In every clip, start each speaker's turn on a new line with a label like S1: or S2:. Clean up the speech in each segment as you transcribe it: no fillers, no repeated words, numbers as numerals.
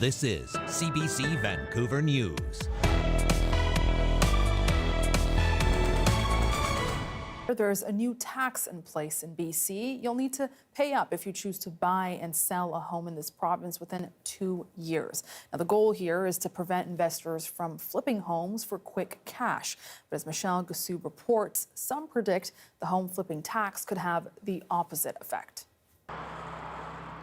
S1: This is CBC Vancouver News.
S2: There's a new tax in place in BC. You'll need to pay up if you choose to buy and sell a home in this province within 2 years. Now, the goal here is to prevent investors from flipping homes for quick cash. But as Michelle Gassoub reports, some predict the home flipping tax could have the opposite effect.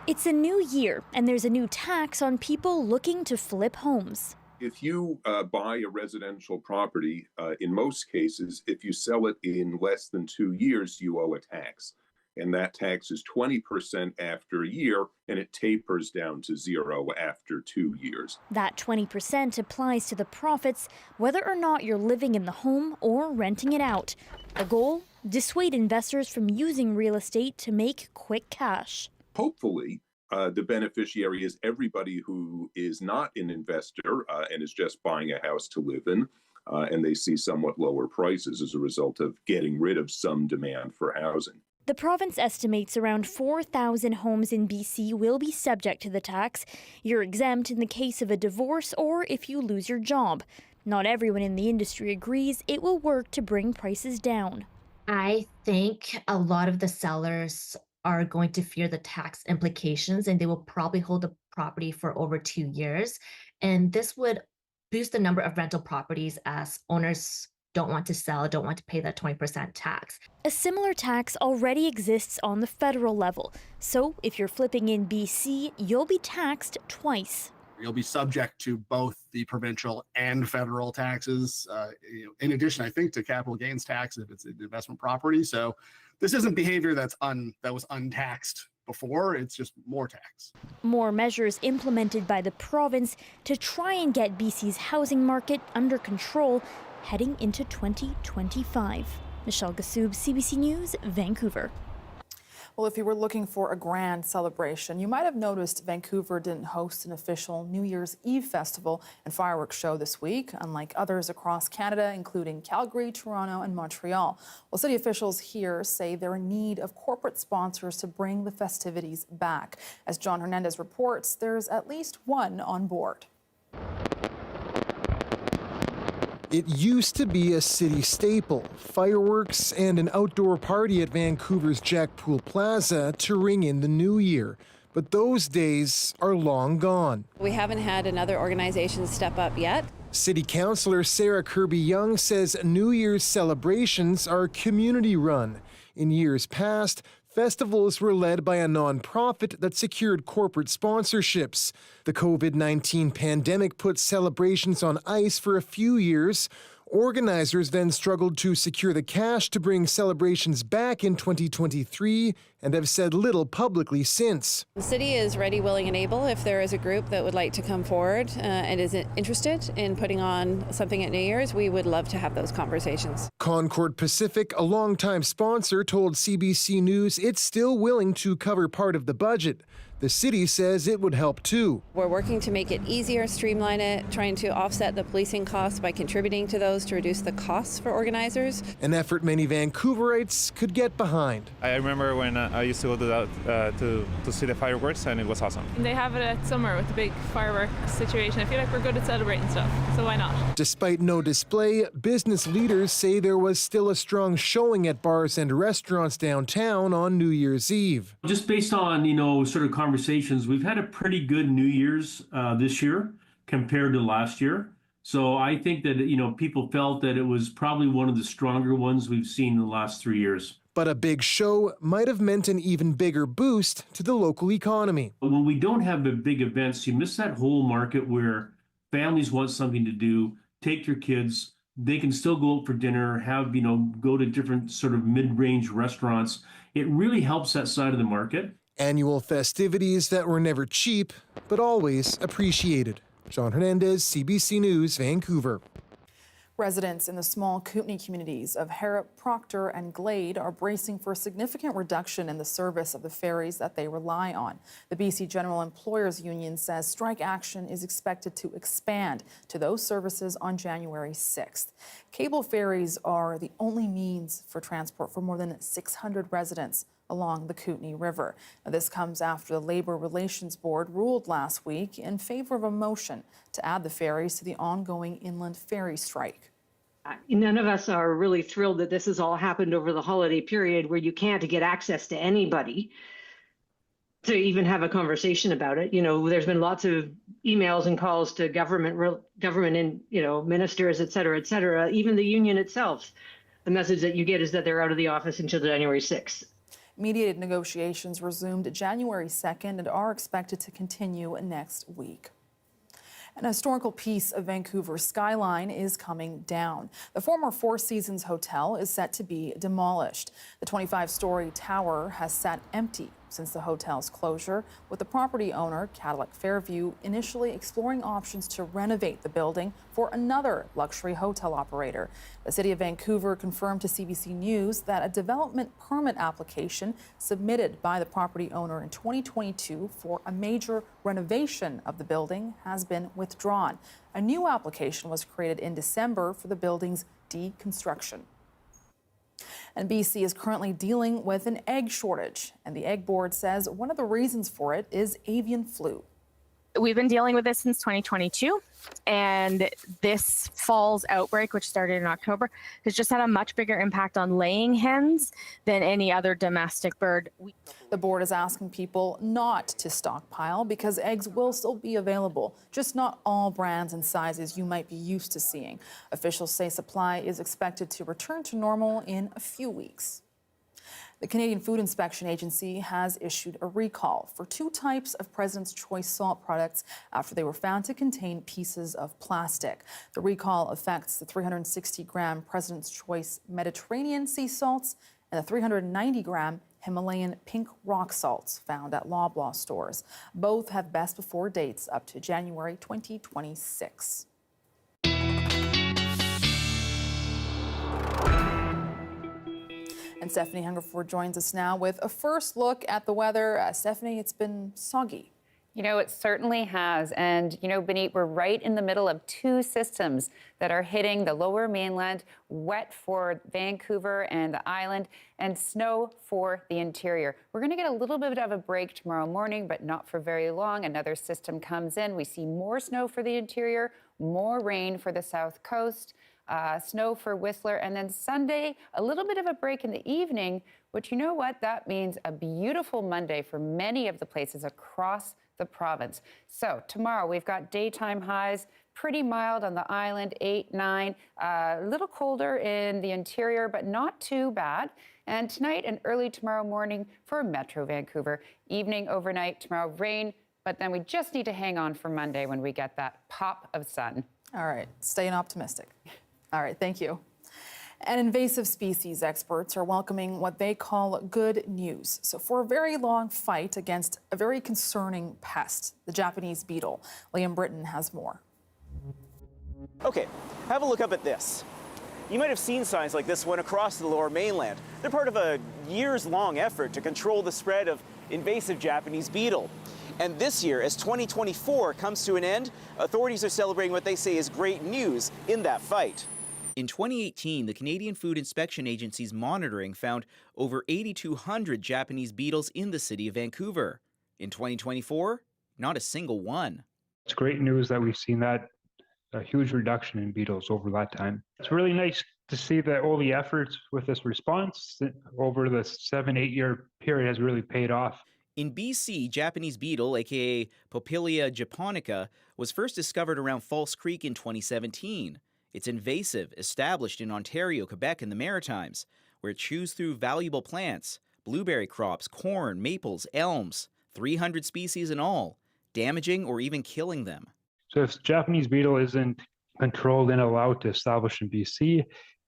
S3: It's a new year, and there's a new tax on people looking to flip homes.
S4: If you buy a residential property, in most cases, if you sell it in less than 2 years, you owe a tax. And that tax is 20% after a year, and it tapers down to 0 after 2 years.
S3: That 20% applies to the profits, whether or not you're living in the home or renting it out. The goal? Dissuade investors from using real estate to make quick cash.
S4: Hopefully, the beneficiary is everybody who is not an investor and is just buying a house to live in, and they see somewhat lower prices as a result of getting rid of some demand for housing.
S3: The province estimates around 4,000 homes in BC will be subject to the tax. You're exempt in the case of a divorce or if you lose your job. Not everyone in the industry agrees it will work to bring prices down.
S5: I think a lot of the sellers are going to fear the tax implications, and they will probably hold the property for over 2 years. And this would boost the number of rental properties as owners don't want to sell, don't want to pay that 20% tax.
S3: A similar tax already exists on the federal level. So if you're flipping in BC, you'll be taxed twice.
S6: You'll be subject to both the provincial and federal taxes. In addition, I think, to capital gains tax if it's an investment property. So this isn't behavior that was untaxed before. It's just more tax.
S3: More measures implemented by the province to try and get BC's housing market under control heading into 2025. Michelle Gassoub, CBC News, Vancouver.
S2: Well, if you were looking for a grand celebration, you might have noticed Vancouver didn't host an official New Year's Eve festival and fireworks show this week, unlike others across Canada, including Calgary, Toronto, and Montreal. Well, city officials here say they're in need of corporate sponsors to bring the festivities back. As John Hernandez reports, there's at least one on board.
S7: It used to be a city staple, fireworks and an outdoor party at Vancouver's Jack Pool Plaza to ring in the new year. But those days are long gone.
S8: We haven't had another organization step up yet.
S7: City Councillor Sarah Kirby-Young says New Year's celebrations are community-run. In years past, festivals were led by a nonprofit that secured corporate sponsorships. The COVID-19 pandemic put celebrations on ice for a few years. Organizers then struggled to secure the cash to bring celebrations back in 2023 and have said little publicly since.
S8: The city is ready, willing, and able if there is a group that would like to come forward and is interested in putting on something at New Year's. We would love to have those conversations.
S7: Concord Pacific, a longtime sponsor, told CBC News it's still willing to cover part of the budget. The city says it would help too.
S8: We're working to make it easier, streamline it, trying to offset the policing costs by contributing to those to reduce the costs for organizers.
S7: An effort many Vancouverites could get behind.
S9: I remember when I used to go to that to see the fireworks, and it was awesome.
S10: They have it at summer with the big fireworks situation. I feel like we're good at celebrating stuff, so why not?
S7: Despite no display, business leaders say there was still a strong showing at bars and restaurants downtown on New Year's Eve.
S11: Just based on, sort of conversations, we've had a pretty good New Year's this year compared to last year. So I think that, people felt that it was probably one of the stronger ones we've seen in the last 3 years.
S7: But a big show might have meant an even bigger boost to the local economy.
S11: When we don't have the big events, you miss that whole market where families want something to do, take their kids, they can still go out for dinner, go to different sort of mid-range restaurants. It really helps that side of the market.
S7: Annual festivities that were never cheap, but always appreciated. John Hernandez, CBC News, Vancouver.
S2: Residents in the small Kootenay communities of Harrop, Proctor and Glade are bracing for a significant reduction in the service of the ferries that they rely on. The BC General Employers Union says strike action is expected to expand to those services on January 6th. Cable ferries are the only means for transport for more than 600 residents along the Kootenay River. Now, this comes after the Labour Relations Board ruled last week in favor of a motion to add the ferries to the ongoing inland ferry strike.
S12: None of us are really thrilled that this has all happened over the holiday period where you can't get access to anybody to even have a conversation about it. You know, there's been lots of emails and calls to government and, you know, ministers, et cetera, even the union itself. The message that you get is that they're out of the office until January 6th.
S2: Mediated negotiations resumed January 2nd and are expected to continue next week. An historical piece of Vancouver's skyline is coming down. The former Four Seasons Hotel is set to be demolished. The 25-story tower has sat empty since the hotel's closure, with the property owner, Cadillac Fairview, initially exploring options to renovate the building for another luxury hotel operator. The City of Vancouver confirmed to CBC News that a development permit application submitted by the property owner in 2022 for a major renovation of the building has been withdrawn. A new application was created in December for the building's deconstruction. And BC is currently dealing with an egg shortage, and the Egg Board says one of the reasons for it is avian flu.
S13: We've been dealing with this since 2022, and this fall's outbreak, which started in October, has just had a much bigger impact on laying hens than any other domestic bird.
S2: The board is asking people not to stockpile because eggs will still be available, just not all brands and sizes you might be used to seeing. Officials say supply is expected to return to normal in a few weeks. The Canadian Food Inspection Agency has issued a recall for 2 types of President's Choice salt products after they were found to contain pieces of plastic. The recall affects the 360-gram President's Choice Mediterranean sea salts and the 390-gram Himalayan pink rock salts found at Loblaw stores. Both have best before dates up to January 2026. And Stephanie Hungerford joins us now with a first look at the weather. Stephanie, it's been soggy.
S14: You know, it certainly has. And, you know, Baneet, we're right in the middle of 2 systems that are hitting the lower mainland, wet for Vancouver and the island, and snow for the interior. We're going to get a little bit of a break tomorrow morning, but not for very long. Another system comes in. We see more snow for the interior, more rain for the south coast. Snow for Whistler, and then Sunday, a little bit of a break in the evening, but you know what? That means a beautiful Monday for many of the places across the province. So tomorrow we've got daytime highs, pretty mild on the island, 8, 9, a little colder in the interior, but not too bad. And tonight and early tomorrow morning for Metro Vancouver. Evening, overnight, tomorrow rain, but then we just need to hang on for Monday when we get that pop of sun.
S2: All right, staying optimistic. All right, thank you. And invasive species experts are welcoming what they call good news. So for a very long fight against a very concerning pest, the Japanese beetle, Liam Britton has more.
S15: Okay, have a look up at this. You might have seen signs like this one across the lower mainland. They're part of a years-long effort to control the spread of invasive Japanese beetle. And this year, as 2024 comes to an end, authorities are celebrating what they say is great news in that fight.
S16: In 2018, the Canadian Food Inspection Agency's monitoring found over 8,200 Japanese beetles in the city of Vancouver. In 2024, not a single one.
S17: It's great news that we've seen that a huge reduction in beetles over that time. It's really nice to see that all the efforts with this response over the 7-8 year period has really paid off.
S16: In BC, Japanese beetle, aka Popilia japonica, was first discovered around False Creek in 2017. It's invasive, established in Ontario, Quebec, and the Maritimes, where it chews through valuable plants, blueberry crops, corn, maples, elms, 300 species in all, damaging or even killing them.
S17: So if Japanese beetle isn't controlled and allowed to establish in BC,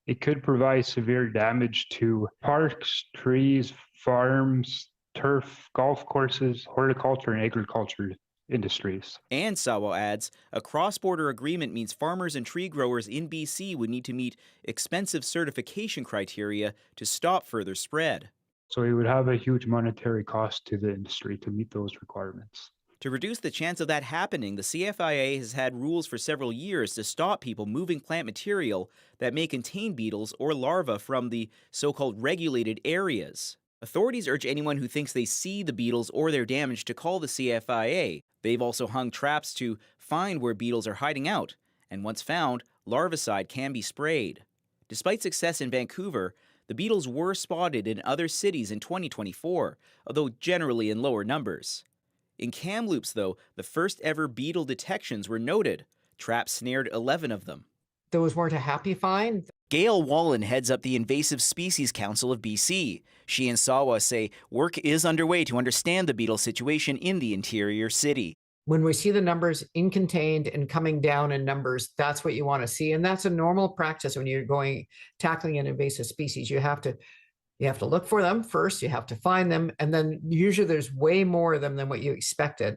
S17: it could provide severe damage to parks, trees, farms, turf, golf courses, horticulture, and agriculture industries.
S16: And Sawa adds, a cross-border agreement means farmers and tree growers in BC would need to meet expensive certification criteria to stop further spread.
S17: So it would have a huge monetary cost to the industry to meet those requirements.
S16: To reduce the chance of that happening, the CFIA has had rules for several years to stop people moving plant material that may contain beetles or larvae from the so-called regulated areas. Authorities urge anyone who thinks they see the beetles or their damage to call the CFIA. They've also hung traps to find where beetles are hiding out, and once found, larvicide can be sprayed. Despite success in Vancouver, the beetles were spotted in other cities in 2024, although generally in lower numbers. In Kamloops, though, the first ever beetle detections were noted. Traps snared 11 of them.
S18: Those weren't a happy find.
S16: Gail Wallen heads up the Invasive Species Council of BC. She and Sawa say work is underway to understand the beetle situation in the interior city.
S18: When we see the numbers in contained and coming down in numbers, that's what you want to see. And that's a normal practice when you're tackling an invasive species. You have to look for them first, you have to find them, and then usually there's way more of them than what you expected.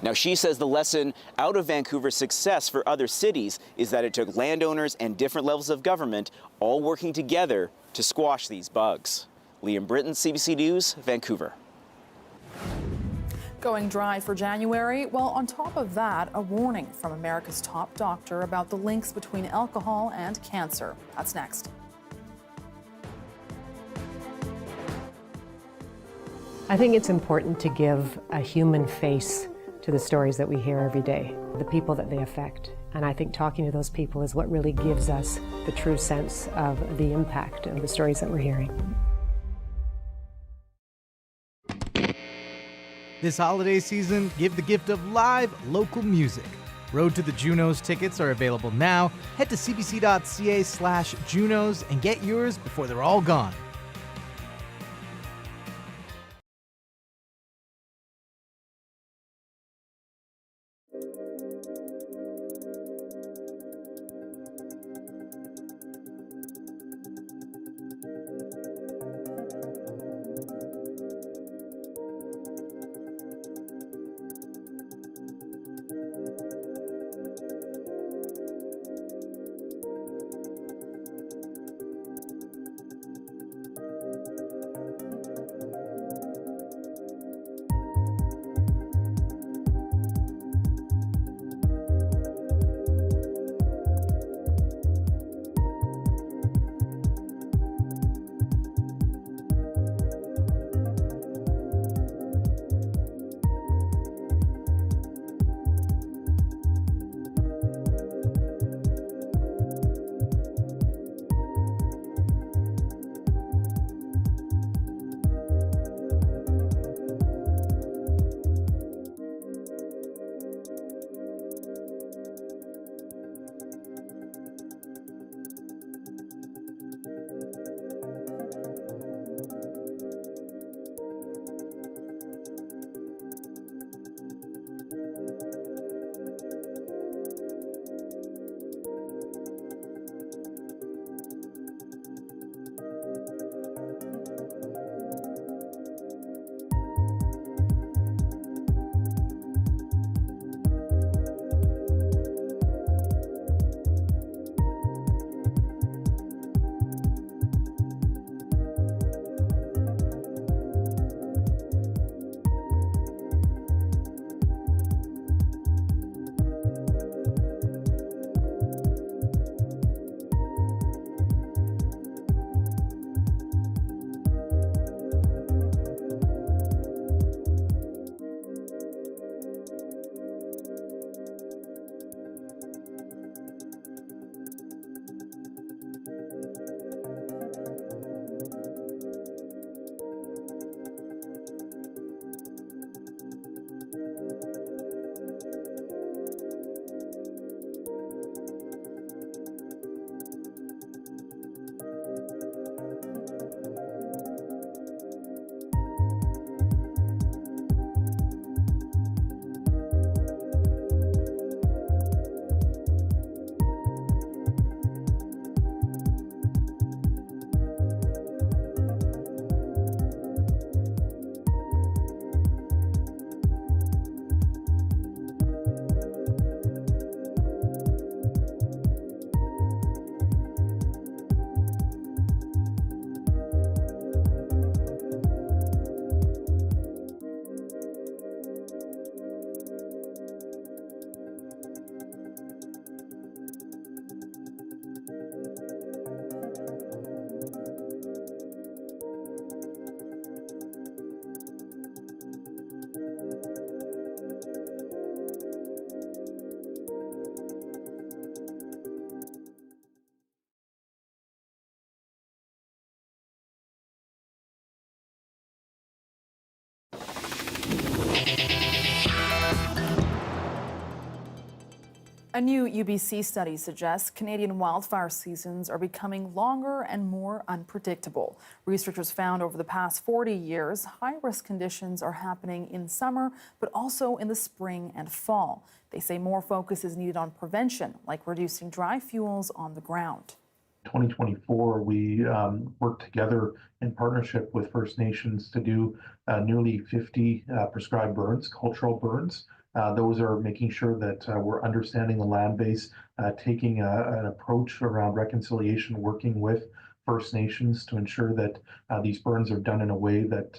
S15: Now, she says the lesson out of Vancouver's success for other cities is that it took landowners and different levels of government all working together to squash these bugs. Liam Britton, CBC News, Vancouver.
S2: Going dry for January? Well, on top of that, a warning from America's top doctor about the links between alcohol and cancer. That's next.
S19: I think it's important to give a human face to the stories that we hear every day, the people that they affect. And I think talking to those people is what really gives us the true sense of the impact of the stories that we're hearing.
S20: This holiday season, give the gift of live local music. Road to the Junos tickets are available now. Head to cbc.ca/Junos and get yours before they're all gone.
S2: A new UBC study suggests Canadian wildfire seasons are becoming longer and more unpredictable. Researchers found over the past 40 years, high-risk conditions are happening in summer, but also in the spring and fall. They say more focus is needed on prevention, like reducing dry fuels on the ground.
S21: 2024, we worked together in partnership with First Nations to do nearly 50 prescribed burns, cultural burns. Those are making sure that we're understanding the land base, taking an approach around reconciliation, working with First Nations to ensure that these burns are done in a way that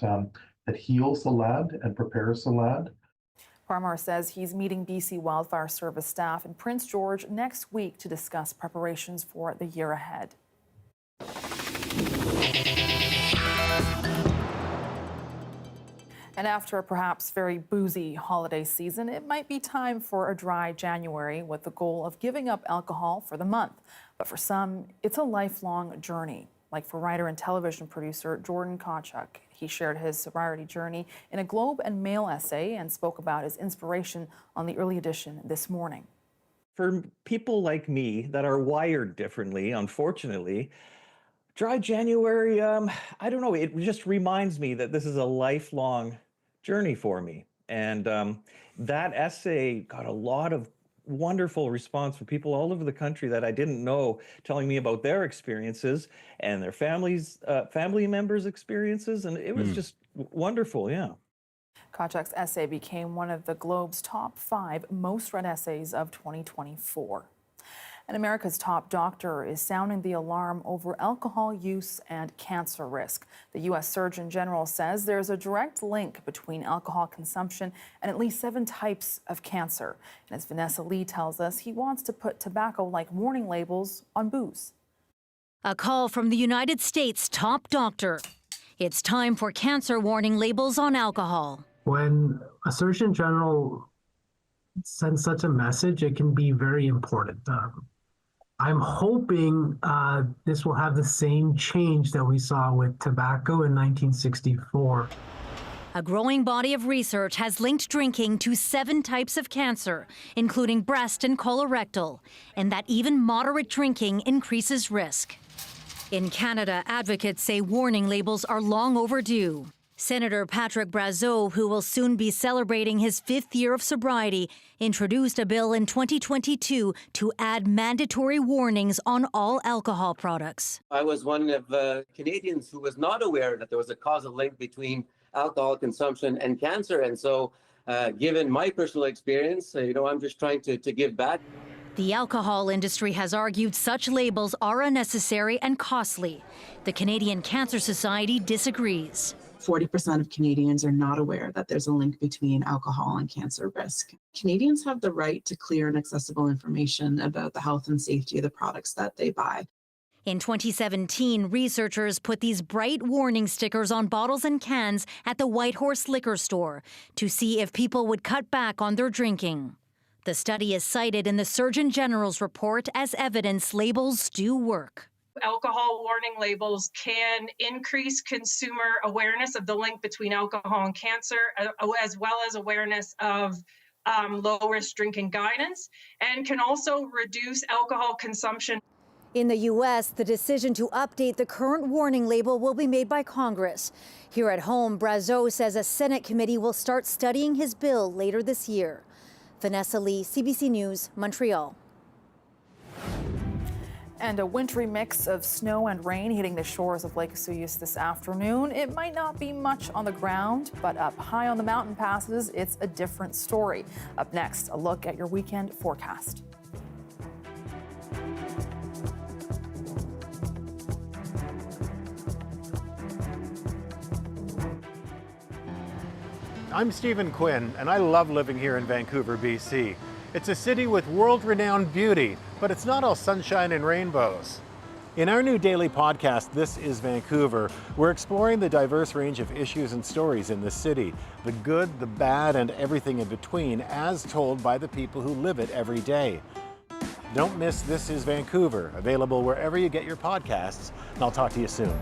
S21: that heals the land and prepares the land.
S2: Parmar says he's meeting BC Wildfire Service staff in Prince George next week to discuss preparations for the year ahead. And after a perhaps very boozy holiday season, it might be time for a dry January with the goal of giving up alcohol for the month. But for some, it's a lifelong journey, like for writer and television producer Jordan Kachuk. He shared his sobriety journey in a Globe and Mail essay and spoke about his inspiration on the early edition this morning.
S22: For people like me that are wired differently, unfortunately, dry January, I don't know, it just reminds me that this is a lifelong journey for me. And that essay got a lot of wonderful response from people all over the country that I didn't know, telling me about their experiences and their family members' experiences. And it was just wonderful, yeah.
S2: Kachuk's essay became one of the Globe's top 5 most read essays of 2024. And America's top doctor is sounding the alarm over alcohol use and cancer risk. The U.S. Surgeon General says there's a direct link between alcohol consumption and at least 7 types of cancer. And as Vanessa Lee tells us, he wants to put tobacco-like warning labels on booze.
S23: A call from the United States' top doctor. It's time for cancer warning labels on alcohol.
S24: When a Surgeon General sends such a message, it can be very important. I'm hoping this will have the same change that we saw with tobacco in 1964.
S23: A growing body of research has linked drinking to 7 types of cancer, including breast and colorectal, and that even moderate drinking increases risk. In Canada, advocates say warning labels are long overdue. Senator Patrick Brazeau, who will soon be celebrating his 5th year of sobriety, introduced a bill in 2022 to add mandatory warnings on all alcohol products.
S25: I was one of Canadians who was not aware that there was a causal link between alcohol consumption and cancer. And so given my personal experience, I'm just trying to give back.
S23: The alcohol industry has argued such labels are unnecessary and costly. The Canadian Cancer Society disagrees.
S26: 40% of Canadians are not aware that there's a link between alcohol and cancer risk. Canadians have the right to clear and accessible information about the health and safety of the products that they buy.
S23: In 2017, researchers put these bright warning stickers on bottles and cans at the White Horse liquor store to see if people would cut back on their drinking. The study is cited in the Surgeon General's report as evidence labels do work.
S27: Alcohol warning labels can increase consumer awareness of the link between alcohol and cancer, as well as awareness of low-risk drinking guidance, and can also reduce alcohol consumption.
S23: In the U.S., the decision to update the current warning label will be made by Congress. Here at home, Brazeau says a Senate committee will start studying his bill later this year. Vanessa Lee, CBC News, Montreal.
S2: And a wintry mix of snow and rain hitting the shores of Lake Osoyoos this afternoon. It might not be much on the ground, but up high on the mountain passes, it's a different story. Up next, a look at your weekend forecast.
S28: I'm Stephen Quinn, and I love living here in Vancouver, BC. It's a city with world-renowned beauty, but it's not all sunshine and rainbows. In our new daily podcast, This is Vancouver, we're exploring the diverse range of issues and stories in the city, the good, the bad, and everything in between, as told by the people who live it every day. Don't miss This is Vancouver, available wherever you get your podcasts, and I'll talk to you soon.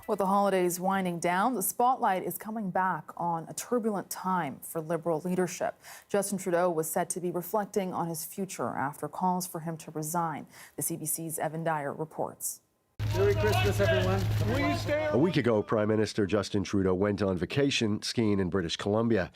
S2: With the holidays winding down, the spotlight is coming back on a turbulent time for Liberal leadership. Justin Trudeau was said to be reflecting on his future after calls for him to resign. The CBC's Evan Dyer reports.
S1: Merry Christmas, everyone.
S3: A week ago, Prime Minister Justin Trudeau went on vacation skiing in British Columbia.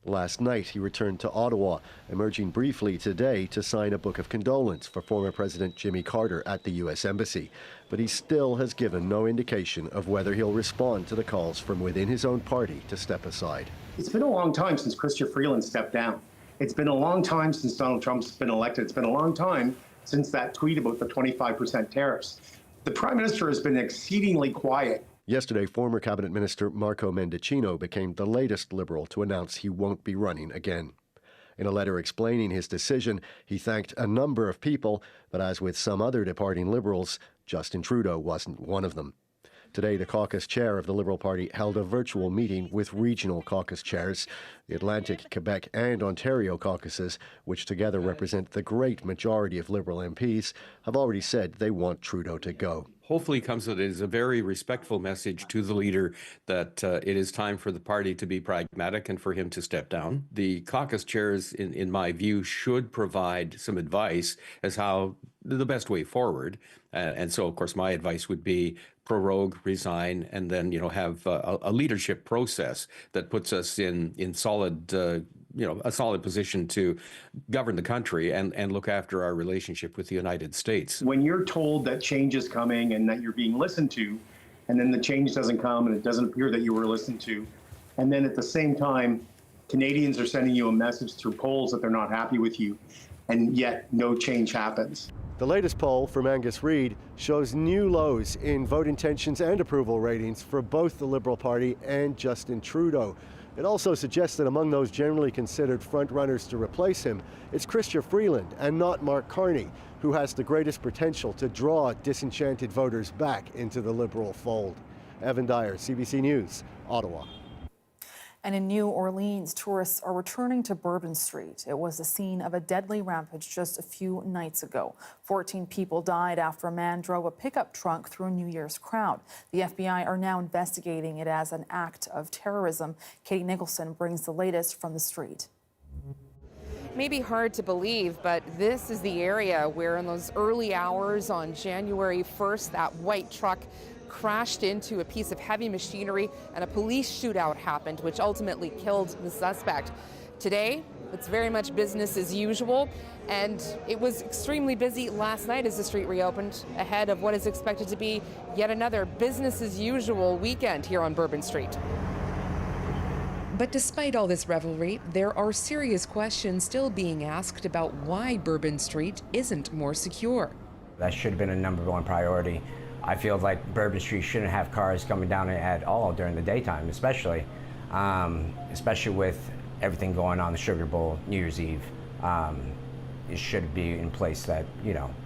S3: Last night, he returned to Ottawa, emerging briefly today to sign a book of condolence for former President Jimmy Carter at the U.S. Embassy. But he still has given no indication of whether he'll respond to the calls from within his own party to step aside.
S4: It's been a long time since Chrystia Freeland stepped down. It's been a long time since Donald Trump's been elected. It's been a long time since that tweet about the 25% tariffs. The Prime Minister has been exceedingly quiet.
S3: Yesterday, former Cabinet Minister Marco Mendicino became the latest Liberal to announce he won't be running again. In a letter explaining his decision, he thanked a number of people, but as with some other departing Liberals, Justin Trudeau wasn't one of them. Today, the caucus chair of the Liberal Party held a virtual meeting with regional caucus chairs. The Atlantic, Quebec and Ontario caucuses, which together represent the great majority of Liberal MPs, have already said they want Trudeau to go.
S5: Hopefully comes that it is a very respectful message to the leader that it is time for the party to be pragmatic and for him to step down. The caucus chairs, in my view, should provide some advice as how the best way forward. And so, of course, my advice would be prorogue, resign, and then, have a leadership process that puts us in solid, a solid position to govern the country and look after our relationship with the United States.
S4: When you're told that change is coming and that you're being listened to, and then the change doesn't come and it doesn't appear that you were listened to, and then at the same time, Canadians are sending you a message through polls that they're not happy with you, and yet no change happens.
S3: The latest poll from Angus Reid shows new lows in vote intentions and approval ratings for both the Liberal Party and Justin Trudeau. It also suggests that among those generally considered frontrunners to replace him, it's Chrystia Freeland and not Mark Carney, who has the greatest potential to draw disenchanted voters back into the Liberal fold. Evan Dyer, CBC News, Ottawa.
S2: And in New Orleans, tourists are returning to Bourbon Street. It was the scene of a deadly rampage just a few nights ago. 14 people died after a man drove a pickup truck through a New Year's crowd. The FBI are now investigating it as an act of terrorism. Katie Nicholson brings the latest from the street.
S6: It may be hard to believe, but this is the area where in those early hours on January 1st, that white truck crashed into a piece of heavy machinery and a police shootout happened, which ultimately killed the suspect. Today, it's very much business as usual, and it was extremely busy last night as the street reopened ahead of what is expected to be yet another business as usual weekend here on Bourbon Street.
S8: But despite all this revelry, there are serious questions still being asked about why Bourbon Street isn't more secure.
S9: That should have been a number one priority. I feel like Bourbon Street shouldn't have cars coming down at all during the daytime, especially with everything going on, the Sugar Bowl, New Year's Eve. It should be in place that,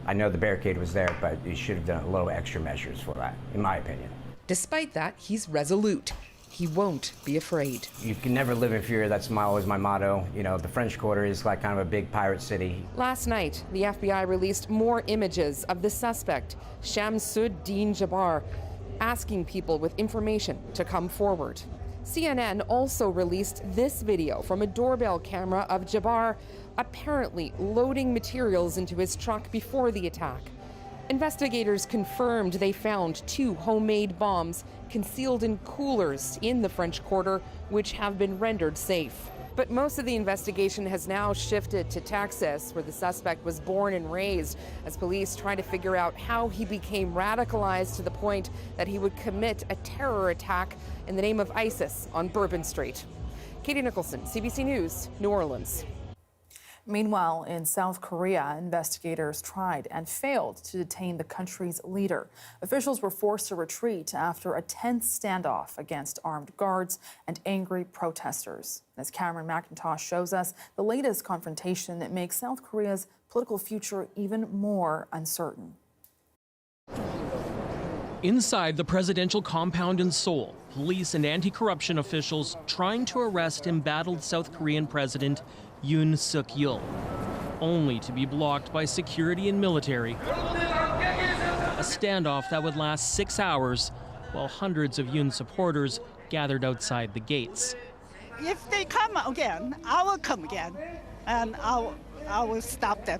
S9: I know the barricade was there, but you should have done a little extra measures for that, in my opinion.
S8: Despite that, he's resolute. He won't be afraid.
S9: You can never live in fear. That's always my motto. The French Quarter is like kind of a big pirate city.
S6: Last night, the FBI released more images of the suspect, Shamsuddin Jabbar, asking people with information to come forward. CNN also released this video from a doorbell camera of Jabbar apparently loading materials into his truck before the attack. Investigators confirmed they found 2 homemade bombs concealed in coolers in the French Quarter, which have been rendered safe. But most of the investigation has now shifted to Texas, where the suspect was born and raised, as police try to figure out how he became radicalized to the point that he would commit a terror attack in the name of ISIS on Bourbon Street. Katie Nicholson, CBC News, New Orleans.
S2: Meanwhile, in South Korea, investigators tried and failed to detain the country's leader. Officials were forced to retreat after a tense standoff against armed guards and angry protesters. As Cameron McIntosh shows us, the latest confrontation that makes South Korea's political future even more uncertain.
S10: Inside the presidential compound in Seoul, police and anti-corruption officials trying to arrest embattled South Korean President Yoon Suk-yeol, only to be blocked by security and military. A standoff that would last 6 hours while hundreds of Yoon supporters gathered outside the gates.
S7: If they come again, I will come again, and I will stop them.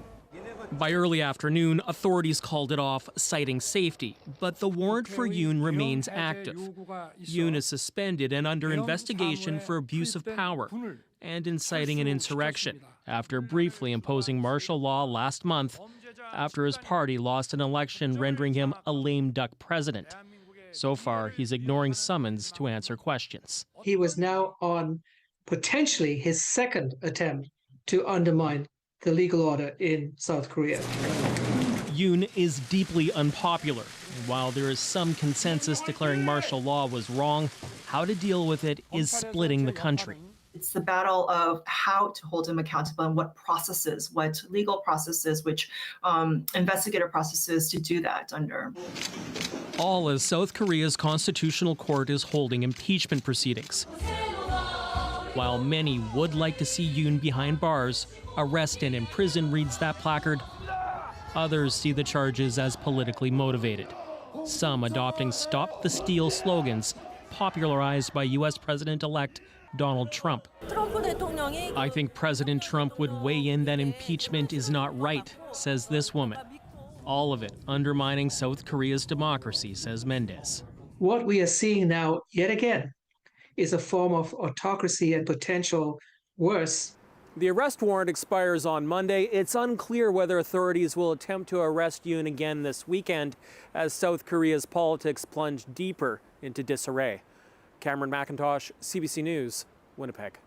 S10: By early afternoon, authorities called it off, citing safety, but the warrant for Yoon remains active. Yoon is suspended and under investigation for abuse of power and inciting an insurrection after briefly imposing martial law last month after his party lost an election rendering him a lame duck president. So far, he's ignoring summons to answer questions.
S11: He was now on potentially his second attempt to undermine the legal order in South Korea.
S10: Yoon is deeply unpopular. While there is some consensus declaring martial law was wrong, how to deal with it is splitting the country.
S12: It's the battle of how to hold him accountable and what processes, what legal processes, which investigative processes to do that under.
S10: All as South Korea's constitutional court is holding impeachment proceedings. While many would like to see Yoon behind bars, arrest and imprison reads that placard, others see the charges as politically motivated. Some adopting Stop the Steal slogans popularized by U.S. President-elect Donald Trump. I think President Trump would weigh in that impeachment is not right, says this woman. All of it undermining South Korea's democracy, says Mendez.
S11: What we are seeing now, yet again, is a form of autocracy and potential worse.
S10: The arrest warrant expires on Monday. It's unclear whether authorities will attempt to arrest Yoon again this weekend as South Korea's politics plunge deeper into disarray. Cameron McIntosh, CBC News, Winnipeg.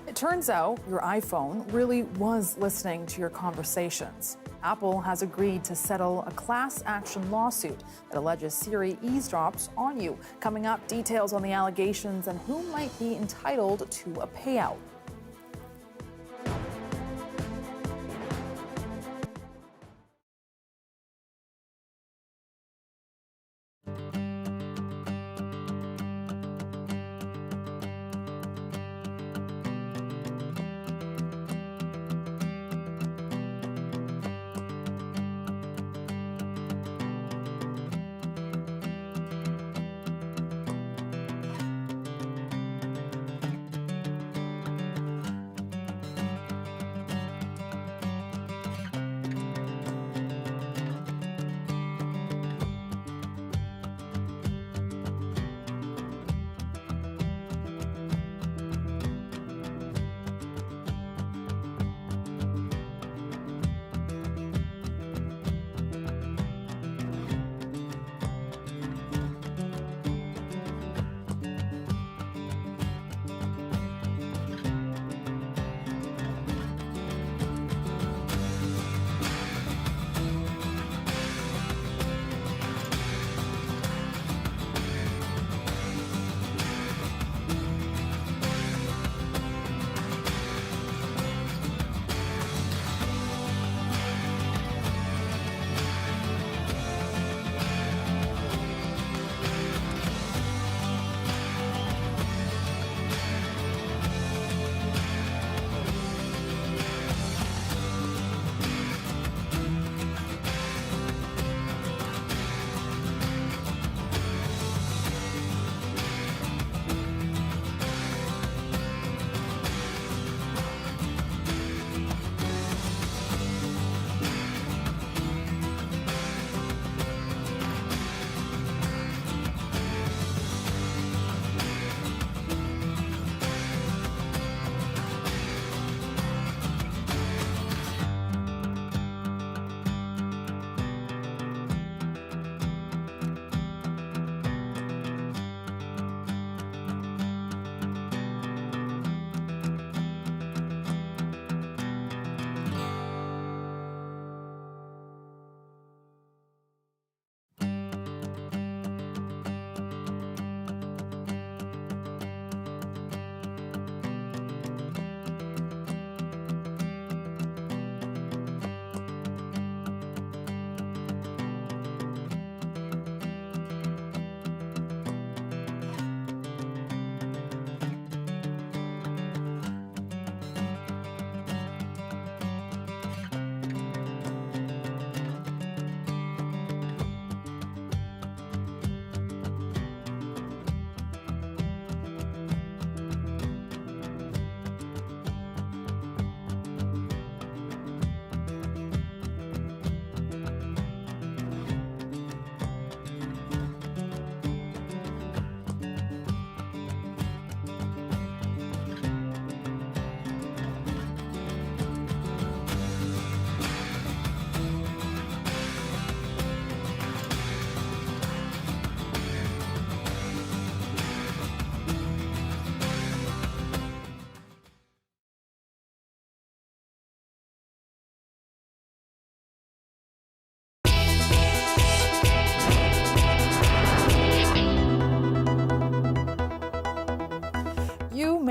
S2: It turns out your iPhone really was listening to your conversations. Apple has agreed to settle a class action lawsuit that alleges Siri eavesdrops on you. Coming up, details on the allegations and who might be entitled to a payout.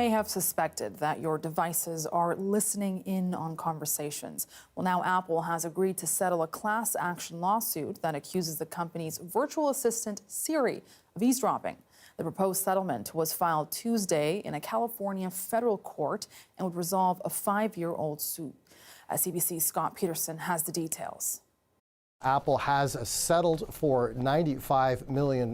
S2: may have suspected that your devices are listening in on conversations. Well, now Apple has agreed to settle a class action lawsuit that accuses the company's virtual assistant Siri of eavesdropping. The proposed settlement was filed Tuesday in a California federal court and would resolve a 5-year-old suit. CBC's Scott Peterson has the details.
S13: Apple has settled for $95 million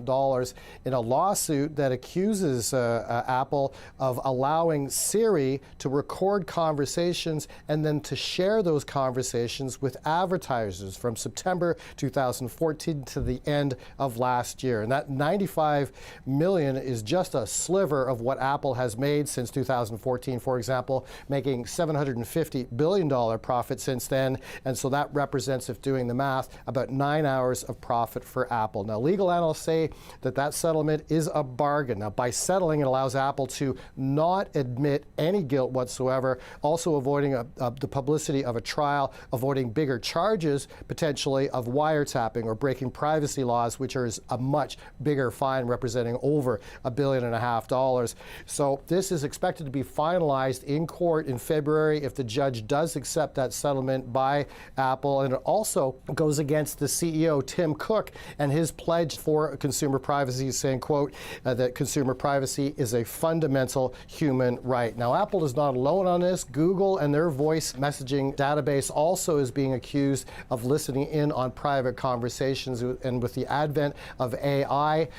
S13: in a lawsuit that accuses Apple of allowing Siri to record conversations and then to share those conversations with advertisers from September 2014 to the end of last year. And that $95 million is just a sliver of what Apple has made since 2014, for example, making $750 billion profit since then. And so that represents, if doing the math, about 9 hours of profit for Apple. Now, legal analysts say that that settlement is a bargain. Now, by settling, it allows Apple to not admit any guilt whatsoever, also avoiding the publicity of a trial, avoiding bigger charges, potentially, of wiretapping or breaking privacy laws, which is a much bigger fine, representing over $1.5 billion. So this is expected to be finalized in court in February if the judge does accept that settlement by Apple. And it also goes against the CEO, Tim Cook, and his pledge for consumer privacy, saying, quote, that consumer privacy is a fundamental human right. Now, Apple is not alone on this. Google and their voice messaging database also is being accused of listening in on private conversations. And with the advent of AI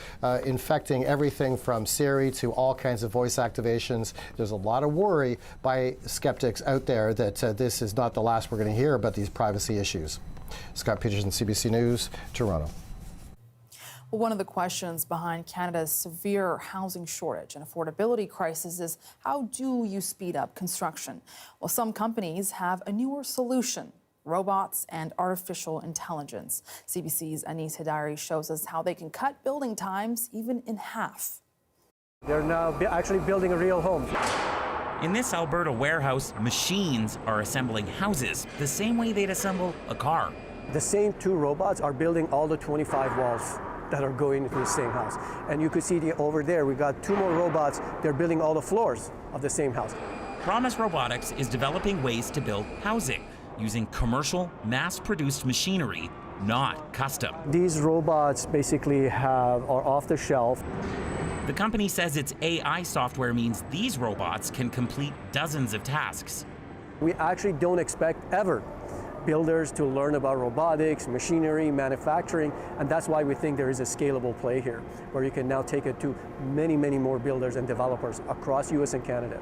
S13: infecting everything from Siri to all kinds of voice activations, there's a lot of worry by skeptics out there that this is not the last we're going to hear about these privacy issues. Scott Peterson, CBC News, Toronto.
S2: Well, one of the questions behind Canada's severe housing shortage and affordability crisis is, how do you speed up construction? Well, some companies have a newer solution: robots and artificial intelligence. CBC's Anis Hidari shows us how they can cut building times even in half.
S14: They're now actually building a real home.
S15: In this Alberta warehouse, machines are assembling houses the same way they'd assemble a car.
S14: The same two robots are building all the 25 walls that are going into the same house. And you could see over there, we got 2 more robots. They're building all the floors of the same house.
S15: Promise Robotics is developing ways to build housing using commercial, mass-produced machinery, not custom.
S14: These robots basically are off the shelf.
S15: The company says its AI software means these robots can complete dozens of tasks.
S14: We actually don't expect ever builders to learn about robotics, machinery, manufacturing, and that's why we think there is a scalable play here, where you can now take it to many, many more builders and developers across US and Canada.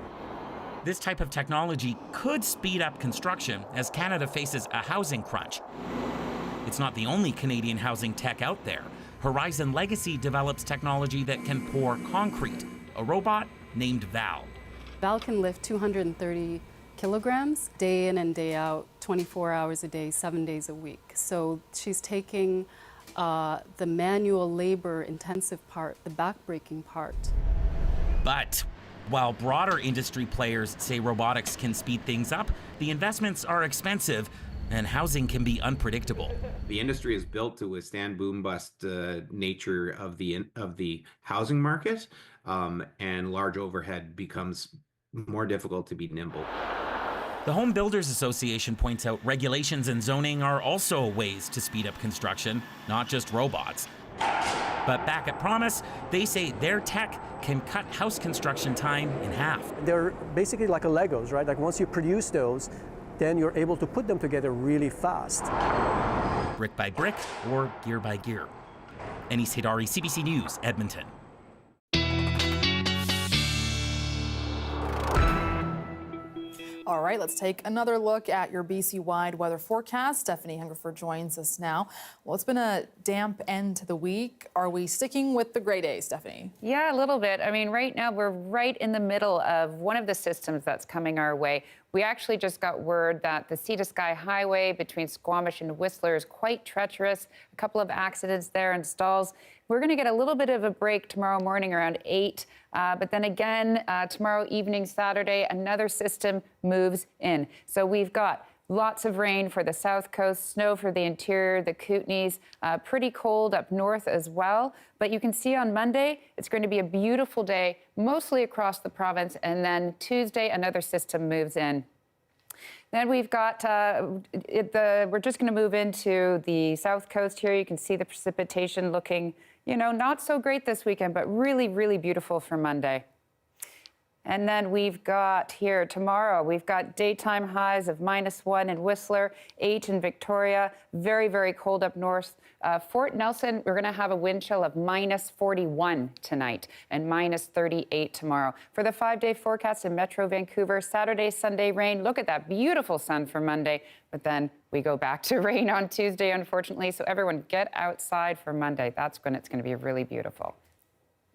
S15: This type of technology could speed up construction as Canada faces a housing crunch. It's not the only Canadian housing tech out there. Horizon Legacy develops technology that can pour concrete, a robot named Val.
S16: Val can lift 230 kilograms day in and day out, 24 hours a day, 7 days a week. So she's taking the manual labor intensive part, the backbreaking part.
S15: But while broader industry players say robotics can speed things up, the investments are expensive and housing can be unpredictable.
S17: The industry is built to withstand boom-bust nature of the housing market, and large overhead becomes more difficult to be nimble.
S15: The Home Builders Association points out regulations and zoning are also ways to speed up construction, not just robots. But back at Promise, they say their tech can cut house construction time in half.
S14: They're basically like a Legos, right? Like once you produce those, then you're able to put them together really fast.
S15: Brick by brick or gear by gear. Anis Hidari, CBC News, Edmonton.
S2: All right, let's take another look at your BC-wide weather forecast. Stephanie Hungerford joins us now. Well, it's been a damp end to the week. Are we sticking with the gray days, Stephanie?
S18: Yeah, a little bit. I mean, right now we're right in the middle of one of the systems that's coming our way. We actually just got word that the Sea to Sky Highway between Squamish and Whistler is quite treacherous. A couple of accidents there and stalls. We're going to get a little bit of a break tomorrow morning around 8. But then again, tomorrow evening, Saturday, another system moves in. So we've got Lots of rain for the south coast, snow for the interior, the Kootenays, pretty cold up north as well. But you can see on Monday, it's going to be a beautiful day, mostly across the province. And then Tuesday, another system moves in. Then we've got, we're just going to move into the south coast here. You can see the precipitation looking, you know, not so great this weekend, but really, really beautiful for Monday. And then we've got here tomorrow, we've got daytime highs of -1 in Whistler, 8 in Victoria, very, very cold up north. Fort Nelson, we're going to have a wind chill of -41 tonight and -38 tomorrow. For the 5-day forecast in Metro Vancouver, Saturday, Sunday rain. Look at that beautiful sun for Monday, but then we go back to rain on Tuesday, unfortunately. So everyone get outside for Monday. That's when it's going to be really beautiful.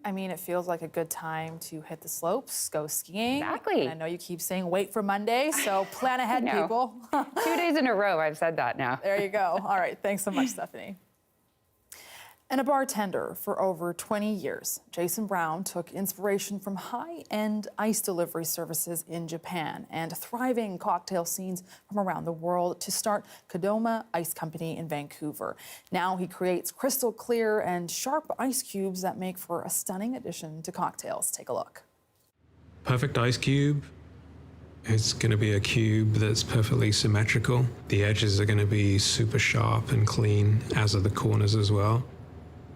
S2: I mean, it feels like a good time to hit the slopes, go skiing.
S18: Exactly.
S2: And I know you keep saying wait for Monday, so plan ahead, people.
S18: 2 days in a row, I've said that now.
S2: There you go. All right, thanks so much, Stephanie. And a bartender for over 20 years, Jason Brown took inspiration from high-end ice delivery services in Japan and thriving cocktail scenes from around the world to start Kodama Ice Company in Vancouver. Now he creates crystal clear and sharp ice cubes that make for a stunning addition to cocktails. Take a look.
S19: Perfect ice cube. It's going to be a cube that's perfectly symmetrical. The edges are going to be super sharp and clean, as are the corners as well.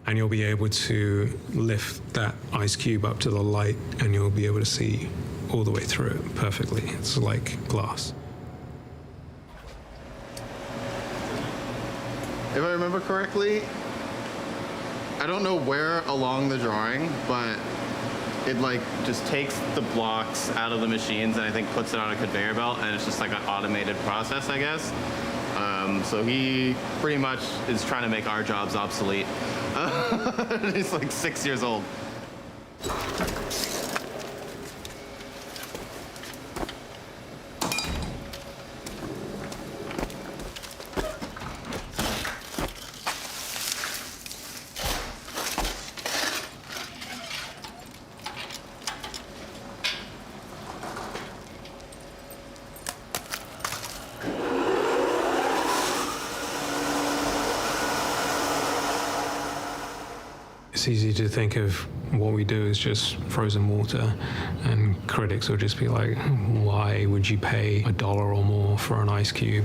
S19: And you'll be able to lift that ice cube up to the light and you'll be able to see all the way through it perfectly. It's like glass.
S20: If I remember correctly, I don't know where along the drawing, but it like just takes the blocks out of the machines and I think puts it on a conveyor belt, and it's just like an automated process, I guess. So he pretty much is trying to make our jobs obsolete. He's like 6 years old.
S19: It's easy to think of what we do as just frozen water, and critics will just be like, why would you pay $1 or more for an ice cube?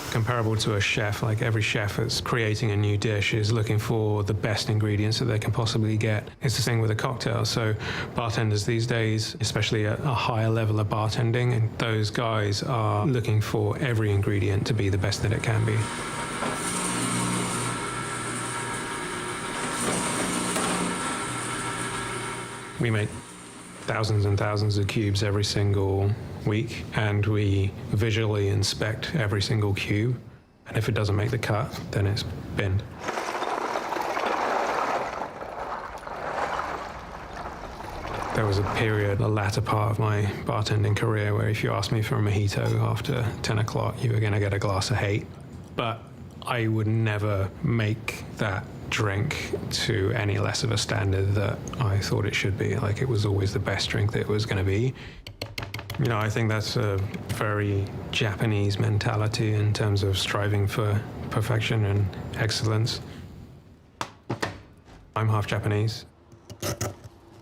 S19: Comparable to a chef, like every chef that's creating a new dish is looking for the best ingredients that they can possibly get. It's the same with a cocktail. So bartenders these days, especially at a higher level of bartending, and those guys are looking for every ingredient to be the best that it can be. We make thousands and thousands of cubes every single week, and we visually inspect every single cube. And if it doesn't make the cut, then it's binned. There was a period, the latter part of my bartending career, where if you asked me for a mojito after 10 o'clock, you were going to get a glass of hate. But I would never make that drink to any less of a standard that I thought it should be. Like, it was always the best drink that it was going to be. You know, I think that's a very Japanese mentality in terms of striving for perfection and excellence. I'm half Japanese.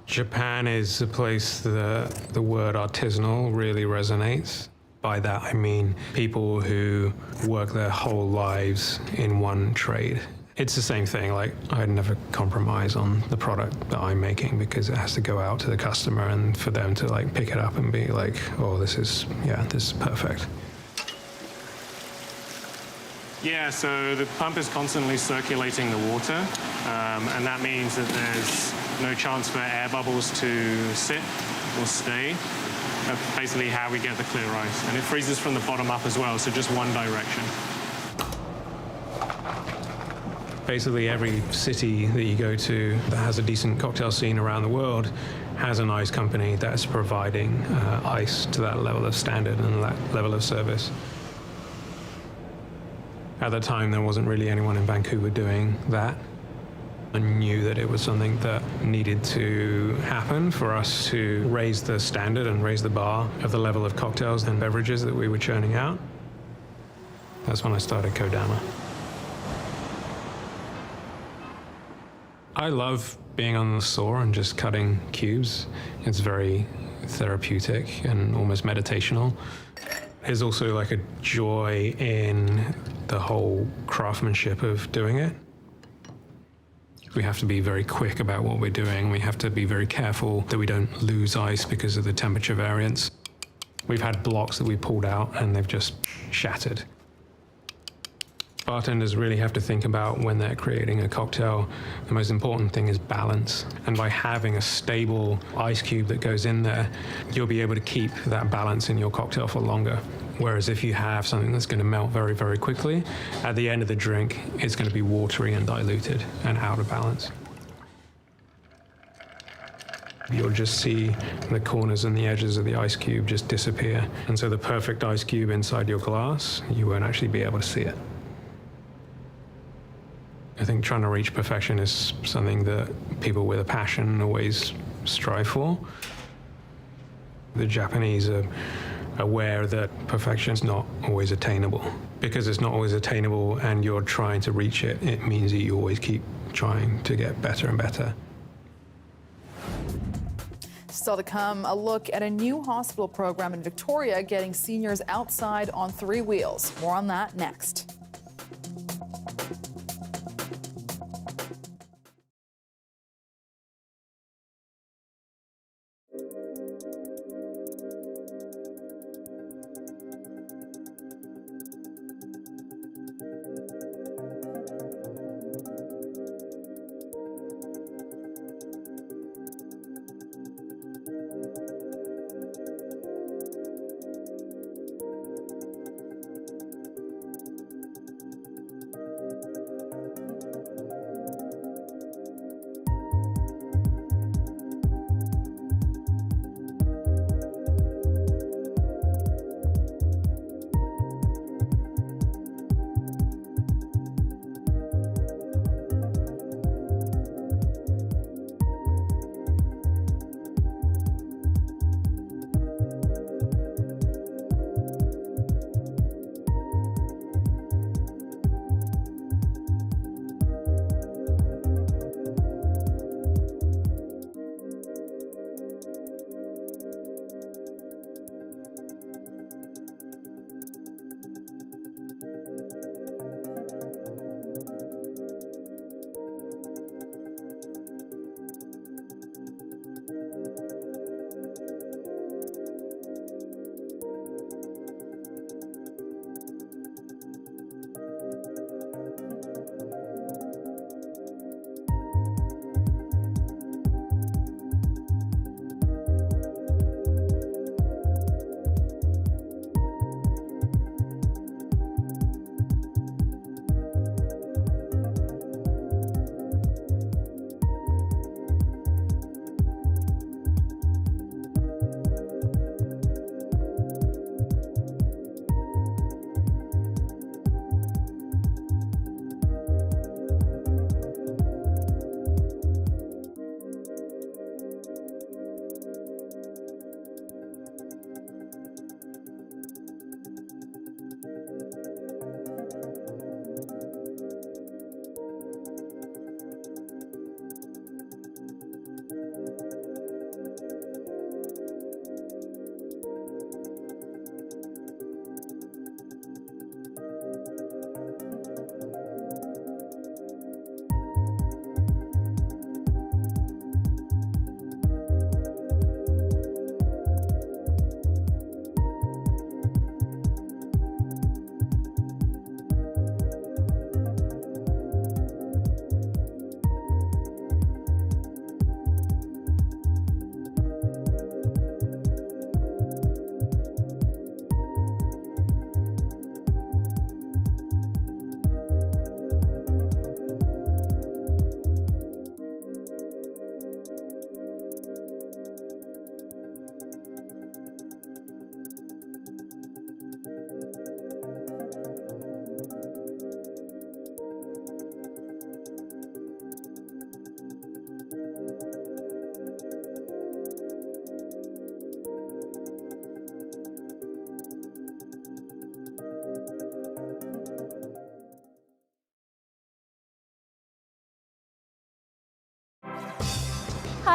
S19: Japan is a place that the word artisanal really resonates. By that, I mean people who work their whole lives in one trade. It's the same thing, like I'd never compromise on the product that I'm making because it has to go out to the customer and for them to like pick it up and be like, oh, this is perfect. Yeah, so the pump is constantly circulating the water, and that means that there's no chance for air bubbles to sit or stay. That's basically how we get the clear ice. And it freezes from the bottom up as well, so just one direction. Basically every city that you go to that has a decent cocktail scene around the world has an ice company that's providing ice to that level of standard and that level of service. At the time, there wasn't really anyone in Vancouver doing that. I knew that it was something that needed to happen for us to raise the standard and raise the bar of the level of cocktails and beverages that we were churning out. That's when I started Kodama. I love being on the saw and just cutting cubes. It's very therapeutic and almost meditational. There's also like a joy in the whole craftsmanship of doing it. We have to be very quick about what we're doing. We have to be very careful that we don't lose ice because of the temperature variance. We've had blocks that we pulled out and they've just shattered. Bartenders really have to think about when they're creating a cocktail, the most important thing is balance. And by having a stable ice cube that goes in there, you'll be able to keep that balance in your cocktail for longer. Whereas if you have something that's going to melt very, very quickly, at the end of the drink, it's going to be watery and diluted and out of balance. You'll just see the corners and the edges of the ice cube just disappear. And so the perfect ice cube inside your glass, you won't actually be able to see it. I think trying to reach perfection is something that people with a passion always strive for. The Japanese are aware that perfection is not always attainable. Because it's not always attainable and you're trying to reach it, it means that you always keep trying to get better and better.
S2: Still to come, a look at a new hospital program in Victoria getting seniors outside on 3 wheels. More on that next.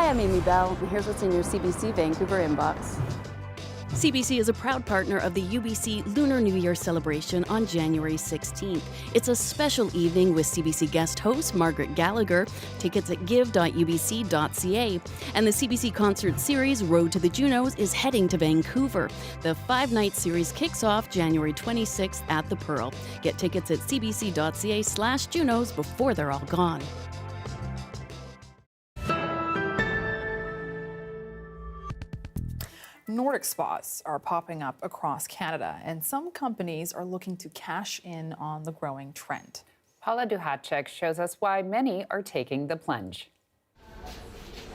S21: Hi, I'm Amy Bell, and here's what's in your CBC Vancouver inbox.
S22: CBC is a proud partner of the UBC Lunar New Year celebration on January 16th. It's a special evening with CBC guest host Margaret Gallagher. Tickets at give.ubc.ca. And the CBC concert series Road to the Junos is heading to Vancouver. The 5-night series kicks off January 26th at the Pearl. Get tickets at cbc.ca/Junos before they're all gone.
S2: Nordic spas are popping up across Canada, and some companies are looking to cash in on the growing trend.
S18: Paula Duhacek shows us why many are taking the plunge.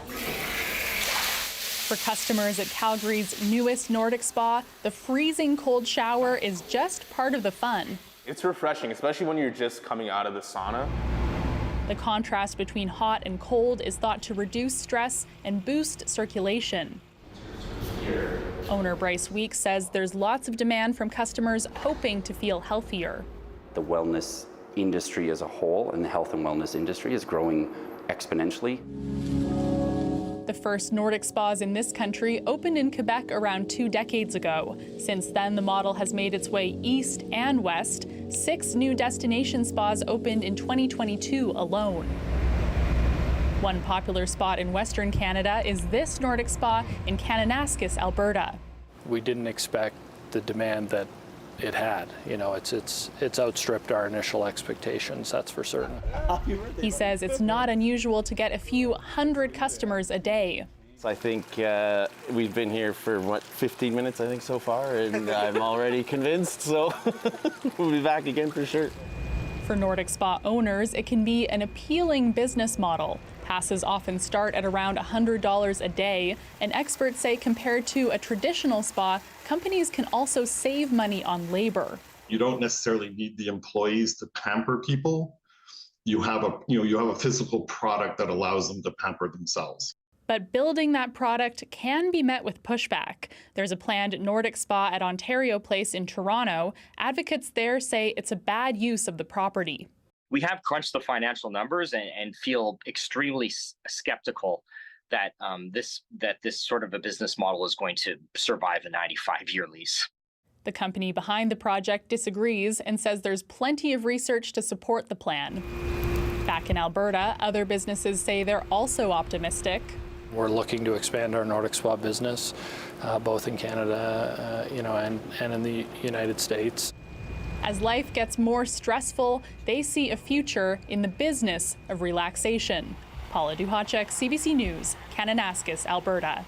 S23: For customers at Calgary's newest Nordic spa, the freezing cold shower is just part of the fun.
S24: It's refreshing, especially when you're just coming out of the sauna.
S23: The contrast between hot and cold is thought to reduce stress and boost circulation. Owner Bryce Weeks says there's lots of demand from customers hoping to feel healthier.
S25: The wellness industry as a whole and the health and wellness industry is growing exponentially.
S23: The first Nordic spas in this country opened in Quebec around 2 decades ago. Since then, the model has made its way east and west. 6 new destination spas opened in 2022 alone. One popular spot in Western Canada is this Nordic spa in Kananaskis, Alberta.
S26: We didn't expect the demand that it had. You know, it's outstripped our initial expectations, that's for certain.
S23: He says it's not unusual to get a few hundred customers a day.
S27: I think we've been here for, 15 minutes, I think, so far, and I'm already convinced, so we'll be back again for sure.
S23: For Nordic spa owners, it can be an appealing business model. Passes often start at around $100 a day, and experts say compared to a traditional spa, companies can also save money on labor.
S28: You don't necessarily need the employees to pamper people. You have a physical product that allows them to pamper themselves.
S23: But building that product can be met with pushback. There's a planned Nordic spa at Ontario Place in Toronto. Advocates there say it's a bad use of the property.
S29: We have crunched the financial numbers and feel extremely skeptical that this sort of a business model is going to survive a 95-year lease.
S23: The company behind the project disagrees and says there's plenty of research to support the plan. Back in Alberta, other businesses say they're also optimistic.
S26: We're looking to expand our Nordic spa business, both in Canada, and in the United States.
S23: As life gets more stressful, they see a future in the business of relaxation. Paula Duhacek, CBC News, Kananaskis, Alberta.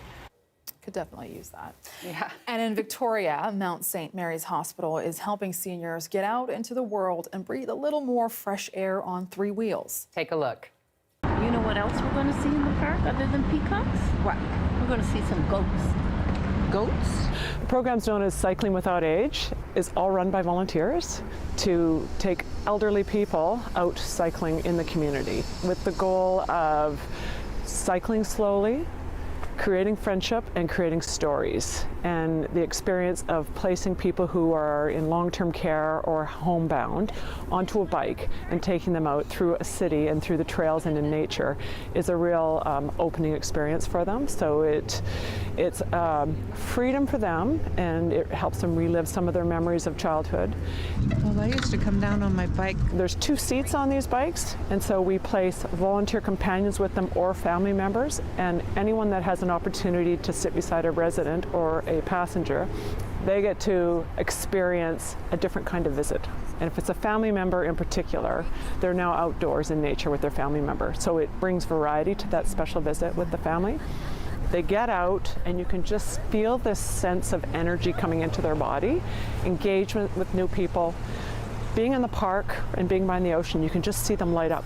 S2: Could definitely use that.
S18: Yeah.
S2: And in Victoria, Mount St. Mary's Hospital is helping seniors get out into the world and breathe a little more fresh air on 3 wheels.
S18: Take a look.
S30: You know what else we're going to see in the park other than peacocks? What? We're going to see some goats. Goats?
S31: The program's known as Cycling Without Age. Is all run by volunteers to take elderly people out cycling in the community with the goal of cycling slowly, creating friendship and creating stories, and the experience of placing people who are in long-term care or homebound onto a bike and taking them out through a city and through the trails and in nature is a real opening experience for them. So it's freedom for them, and it helps them relive some of their memories of childhood.
S32: Well, I used to come down on my bike.
S31: There's 2 seats on these bikes, and so we place volunteer companions with them or family members, and anyone that has an opportunity to sit beside a resident or a passenger, they get to experience a different kind of visit. And if it's a family member in particular, they're now outdoors in nature with their family member. So it brings variety to that special visit with the family. They get out and you can just feel this sense of energy coming into their body, engagement with new people. Being in the park and being by the ocean, you can just see them light up.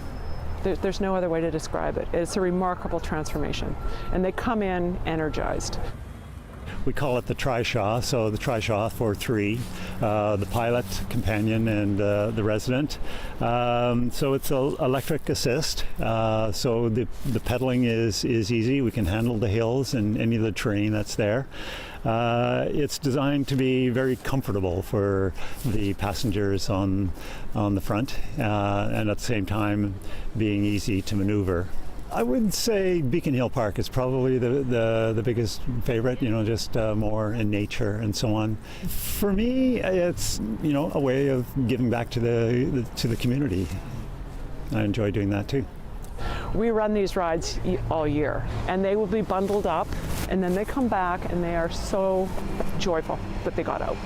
S31: There's no other way to describe it. It's a remarkable transformation, and they come in energized.
S33: We call it the Trishaw, so the Trishaw for 3, the pilot, companion, and the resident. So it's electric assist, so the pedaling is easy. We can handle the hills and any of the terrain that's there. It's designed to be very comfortable for the passengers on the front, and at the same time being easy to maneuver. I would say Beacon Hill Park is probably the biggest favorite, just more in nature and so on. For me, it's, a way of giving back to the community. I enjoy doing that too.
S31: We run these rides all year, and they will be bundled up, and then they come back and they are so joyful that they got out.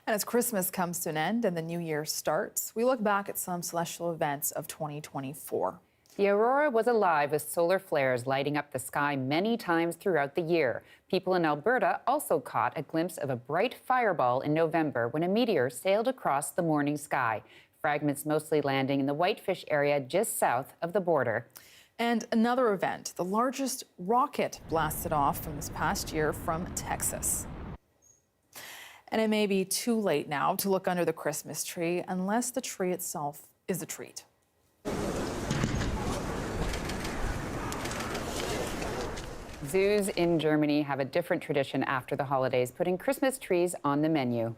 S2: And as Christmas comes to an end and the new year starts, we look back at some celestial events of 2024.
S18: The aurora was alive with solar flares lighting up the sky many times throughout the year. People in Alberta also caught a glimpse of a bright fireball in November when a meteor sailed across the morning sky. Fragments mostly landing in the Whitefish area just south of the border.
S2: And another event, the largest rocket blasted off from this past year from Texas. And it may be too late now to look under the Christmas tree unless the tree itself is a treat.
S18: Zoos in Germany have a different tradition after the holidays, putting Christmas trees on the menu.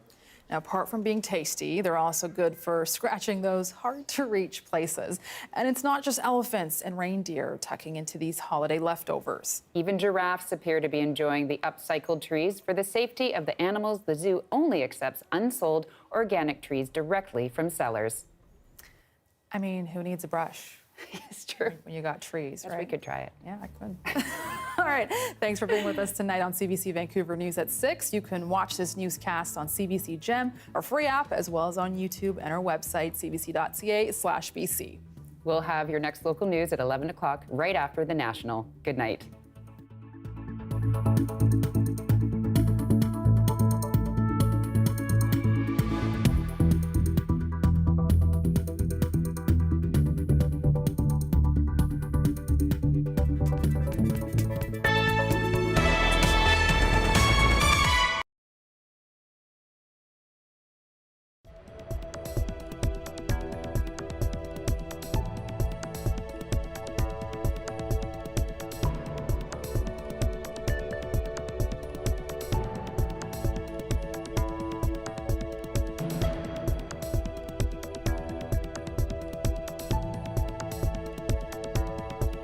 S2: Now, apart from being tasty, they're also good for scratching those hard-to-reach places. And it's not just elephants and reindeer tucking into these holiday leftovers.
S18: Even giraffes appear to be enjoying the upcycled trees. For the safety of the animals, the zoo only accepts unsold organic trees directly from sellers.
S2: I mean, who needs a brush?
S18: It's true.
S2: When you got trees, right?
S18: We could try it.
S2: Yeah, I could. All right. Thanks for being with us tonight on CBC Vancouver News at 6. You can watch this newscast on CBC Gem, our free app, as well as on YouTube and our website, cbc.ca/BC.
S18: We'll have your next local news at 11 o'clock right after the National. Good night.